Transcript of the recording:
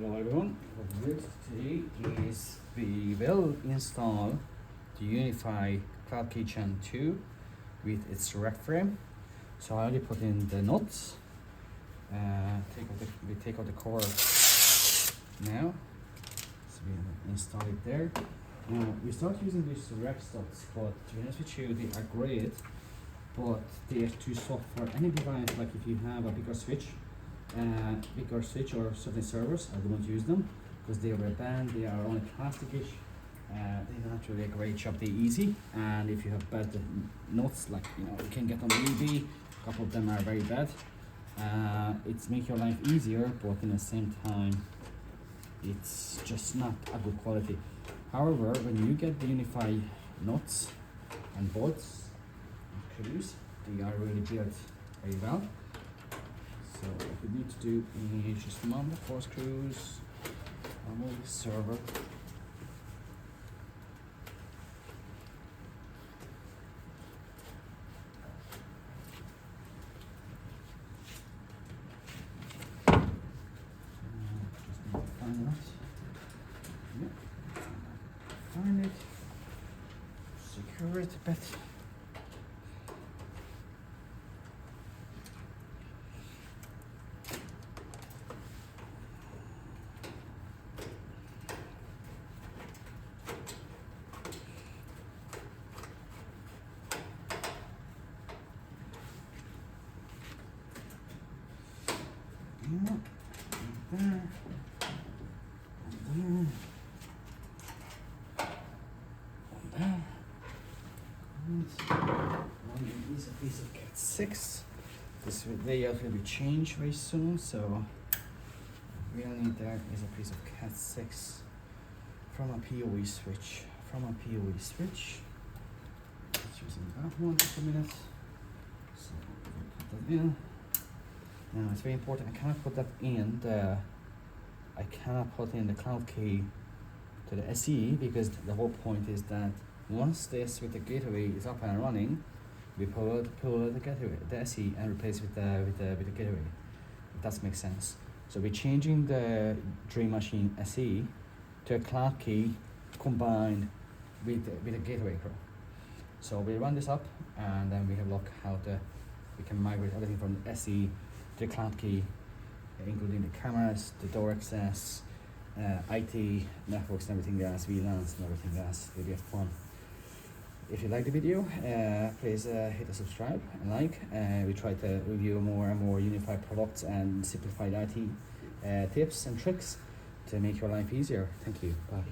Hello everyone, what we did today is we will install the Unifi Cloud Key 2 with its rack frame. So I already put in the nuts. We take out the cover now. So we install it there. Now we start using these rack studs, but to be honest with you, they are great, but they are too soft for any device. Like if you have a bigger switch or certain servers, I don't use them because they are bad. They are only plasticish. They're not really a great job. They're easy, and if you have bad nuts, like you can get on eBay, a couple of them are very bad. It's make your life easier, but in the same time, it's just not a good quality. However, when you get the Unifi nuts and bolts and screws, they are really built very well. So what we need to do is just mount the 4 screws, move the server. Just need to find it. Yeah. Find it. Secure it a bit. Yeah, and there, and there. One is a piece of Cat 6. This layout will be changed very soon, so we all need that is a piece of Cat 6 from a PoE switch. Just using that one for a minute. So we'll put that in. Now it's very important. I cannot put that in I cannot put in the cloud key to the SE, because the whole point is that once this with the gateway is up and running, we pull the gateway, the SE, and replace with the gateway. If that makes sense. So we're changing the Dream Machine SE to a cloud key combined with the gateway pro. So we run this up, and then we have a look how we can migrate everything from the SE to the cloud key, including the cameras, the door access, IT, networks and everything else, VLANs and everything else. It'll be fun. If you like the video, please hit the subscribe and like. We try to review more and more unified products and simplified IT tips and tricks to make your life easier. Thank you. Bye.